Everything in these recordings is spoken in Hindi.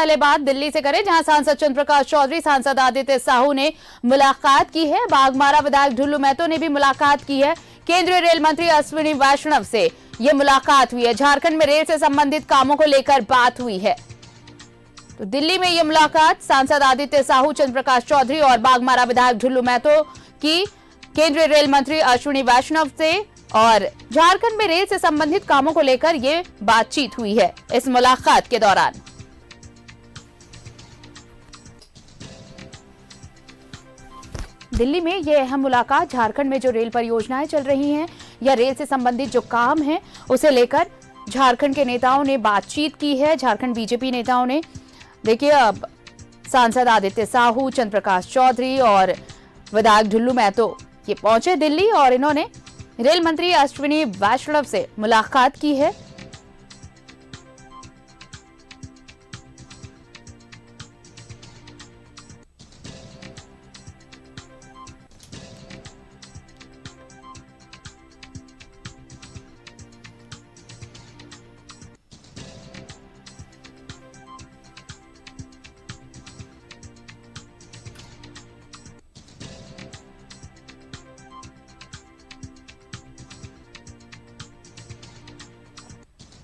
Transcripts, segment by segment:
पहले बात दिल्ली से करें, जहां सांसद चंद्र प्रकाश चौधरी, सांसद आदित्य साहू ने मुलाकात की है। बाघमारा विधायक ढुल्लू महतो ने भी मुलाकात की है। केंद्रीय रेल मंत्री अश्विनी वैष्णव से यह मुलाकात हुई है। झारखंड में रेल से संबंधित कामों को लेकर बात हुई है। तो दिल्ली में यह मुलाकात सांसद आदित्य साहू, चंद्र प्रकाश चौधरी और बाघमारा विधायक ढुल्लू महतो की केंद्रीय रेल मंत्री अश्विनी वैष्णव से, और झारखंड में रेल से संबंधित कामों को लेकर यह बातचीत हुई है इस मुलाकात के दौरान। दिल्ली में यह अहम मुलाकात झारखंड में जो रेल परियोजनाएं चल रही हैं या रेल से संबंधित जो काम है उसे लेकर झारखंड के नेताओं ने बातचीत की है। झारखंड बीजेपी नेताओं ने, देखिए, अब सांसद आदित्य साहू, चंद्र प्रकाश चौधरी और विधायक ढुल्लू महतो ये पहुंचे दिल्ली और इन्होंने रेल मंत्री अश्विनी वैष्णव से मुलाकात की है।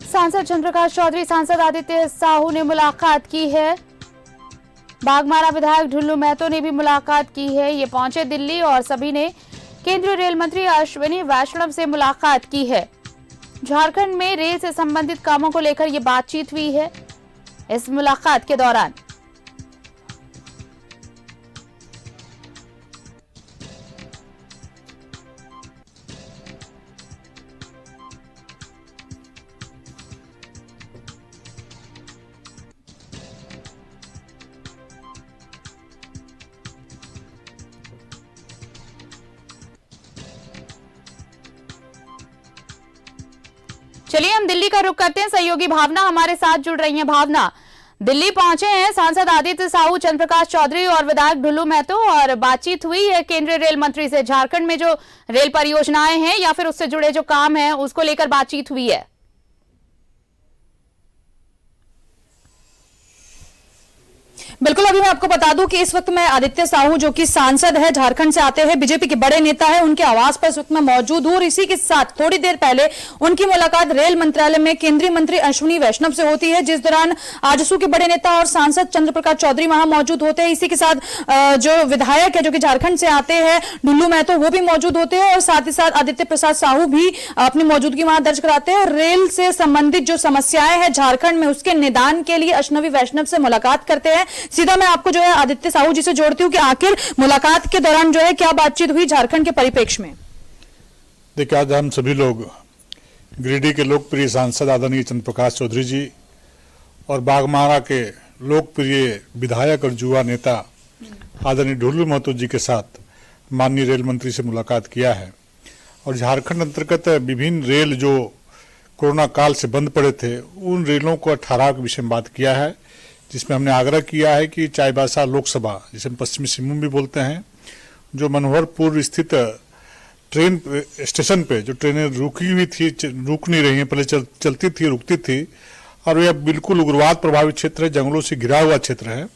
सांसद चंद्र प्रकाश चौधरी, सांसद आदित्य साहू ने मुलाकात की है। बाघमारा विधायक ढुल्लू महतो ने भी मुलाकात की है। ये पहुंचे दिल्ली और सभी ने केंद्रीय रेल मंत्री अश्विनी वैष्णव से मुलाकात की है। झारखंड में रेल से संबंधित कामों को लेकर यह बातचीत हुई है इस मुलाकात के दौरान। चलिए हम दिल्ली का रुख करते हैं। सहयोगी भावना हमारे साथ जुड़ रही हैं। भावना, दिल्ली पहुंचे हैं सांसद आदित्य साहू, चंद्र प्रकाश चौधरी और विधायक ढुल्लू महतो और बातचीत हुई है केंद्रीय रेल मंत्री से। झारखंड में जो रेल परियोजनाएं हैं या फिर उससे जुड़े जो काम हैं उसको लेकर बातचीत हुई है। बिल्कुल, अभी मैं आपको बता दूं कि इस वक्त मैं आदित्य साहू, जो कि सांसद है, झारखंड से आते हैं, बीजेपी के बड़े नेता है, उनके आवास पर इस वक्त मैं मौजूद हूं और इसी के साथ थोड़ी देर पहले उनकी मुलाकात रेल मंत्रालय में केंद्रीय मंत्री अश्विनी वैष्णव से होती है, जिस दौरान आजसू के बड़े नेता और सांसद चंद्र प्रकाश चौधरी वहां मौजूद होते हैं। इसी के साथ जो विधायक है जो कि झारखंड से आते हैं, ढुल्लू महतो, वो भी मौजूद होते हैं और साथ ही साथ आदित्य प्रसाद साहू भी अपनी मौजूदगी वहां दर्ज कराते हैं। और रेल से संबंधित जो समस्याएं हैं झारखंड में, उसके निदान के लिए अश्विनी वैष्णव से मुलाकात करते हैं। सीधा मैं आपको जो है आदित्य साहू जी से जोड़ती हूं कि आखिर मुलाकात के दौरान जो है क्या बातचीत हुई झारखंड के परिप्रेक्ष्य में। देखिए, आज हम सभी लोग गिरिडीह के लोकप्रिय सांसद आदरणीय चंद्र प्रकाश चौधरी जी और बाघमारा के लोकप्रिय विधायक और युवा नेता आदरणीय ढुल्लू महतो जी के साथ माननीय रेल मंत्री से मुलाकात किया है। और झारखंड अंतर्गत विभिन्न रेल जो कोरोना काल से बंद पड़े थे, उन रेलों को 18 के विषय में बात किया है, जिसमें हमने आग्रह किया है कि चाईबासा लोकसभा, जिसे हम पश्चिमी सिंहभूम भी बोलते हैं, जो मनोहरपुर स्थित ट्रेन स्टेशन पे जो ट्रेनें रुकी हुई थी, रुक नहीं रही हैं, पहले चलती थी, रुकती थी, और यह बिल्कुल उग्रवाद प्रभावित क्षेत्र है, जंगलों से घिरा हुआ क्षेत्र है।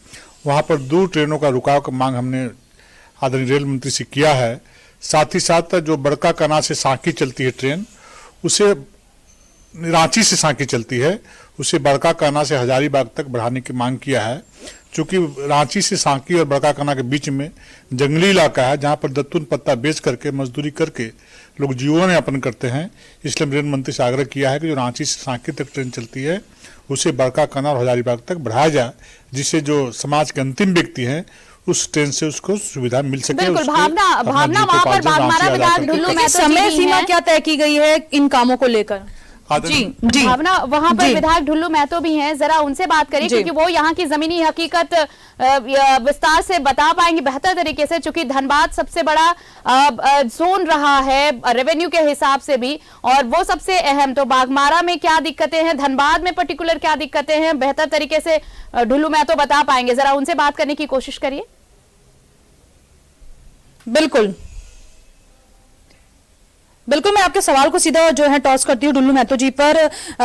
वहाँ पर 2 ट्रेनों का रुकाव का मांग हमने आदरणीय रेल मंत्री से किया है। साथ ही साथ जो बड़का कना से सांकी चलती है ट्रेन, उसे रांची से सांकी चलती है, उसे बड़का काना से हजारीबाग तक बढ़ाने की मांग किया है। चूंकि रांची से सांकी और बड़का काना के बीच में जंगली इलाका है, जहां पर दत्तून पत्ता बेच करके मजदूरी करके लोग जीवन यापन करते हैं, इसलिए रेल मंत्री से आग्रह किया है कि जो रांची से सांकी तक ट्रेन चलती है उसे बड़का काना और हजारीबाग तक बढ़ाया जाए, जिससे जो समाज के अंतिम व्यक्ति हैं उस ट्रेन से उसको सुविधा मिल सके। बिल्कुल, भावना वहां पर बाघमारा विधायक ढुल्लू महतो, समय सीमा क्या तय की गई है इन कामों को लेकर? जी, भावना, वहां पर विधायक ढुल्लू महतो भी हैं, जरा उनसे बात करिए क्योंकि वो यहाँ की जमीनी हकीकत विस्तार से बता पाएंगे बेहतर तरीके से, चूंकि धनबाद सबसे बड़ा जोन रहा है रेवेन्यू के हिसाब से भी, और वो सबसे अहम। तो बाघमारा में क्या दिक्कतें हैं, धनबाद में पर्टिकुलर क्या दिक्कतें हैं, बेहतर तरीके से ढुल्लू महतो बता पाएंगे, जरा उनसे बात करने की कोशिश करिए। बिल्कुल बिल्कुल, मैं आपके सवाल को सीधा जो है टॉस करती हूँ डुल्लू महतो जी पर।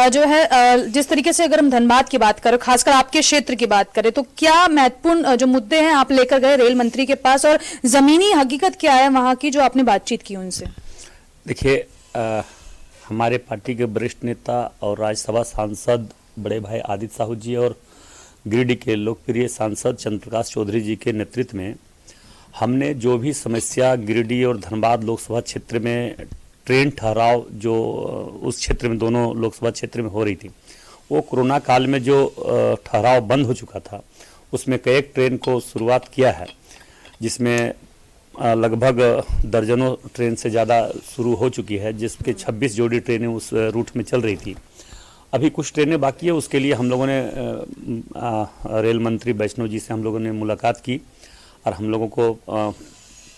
जो है जिस तरीके से अगर हम धनबाद की बात करें, खासकर आपके क्षेत्र की बात करें, तो क्या महत्वपूर्ण जो मुद्दे हैं आप लेकर गए रेल मंत्री के पास, और जमीनी हकीकत क्या है वहां की जो आपने बातचीत की उनसे? देखिए, हमारे पार्टी के वरिष्ठ नेता और राज्यसभा सांसद बड़े भाई आदित्य साहू जी और गिरिडीह के लोकप्रिय सांसद चंद्र प्रकाश चौधरी जी के नेतृत्व में हमने जो भी समस्या गिरिडीह और धनबाद लोकसभा क्षेत्र में ट्रेन ठहराव जो उस क्षेत्र में दोनों लोकसभा क्षेत्र में हो रही थी, वो कोरोना काल में जो ठहराव बंद हो चुका था उसमें कई ट्रेन को शुरुआत किया है, जिसमें लगभग दर्जनों ट्रेन से ज़्यादा शुरू हो चुकी है, जिसके 26 जोड़ी ट्रेनें उस रूट में चल रही थी। अभी कुछ ट्रेनें बाकी है, उसके लिए हम लोगों ने रेल मंत्री वैष्णव जी से हम लोगों ने मुलाकात की और हम लोगों को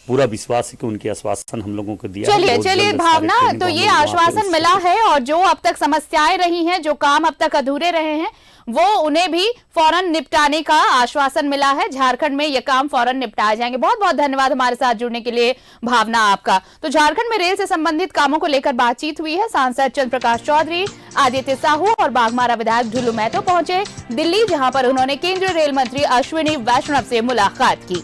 पूरा विश्वास है कि उनके आश्वासन हम लोगों को दिया। चलिए भावना, तो ये आश्वासन मिला है और जो अब तक समस्याएं रही हैं, जो काम अब तक अधूरे रहे हैं, वो उन्हें भी फौरन निपटाने का आश्वासन मिला है। झारखंड में ये काम फौरन निपटाए जाएंगे। बहुत बहुत धन्यवाद हमारे साथ जुड़ने के लिए भावना आपका। तो झारखंड में रेल से संबंधित कामों को लेकर बातचीत हुई है। सांसद चंद्र प्रकाश चौधरी, आदित्य साहू और बाघमारा विधायक ढुल्लू महतो पहुंचे दिल्ली, जहां पर उन्होंने केंद्रीय रेल मंत्री अश्विनी वैष्णव से मुलाकात की।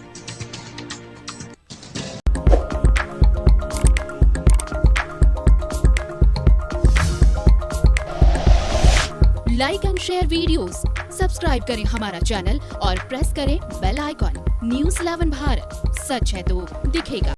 Like and share videos, subscribe करें हमारा चैनल और प्रेस करें बेल आइकॉन। न्यूज़ 11 भारत, सच है तो दिखेगा।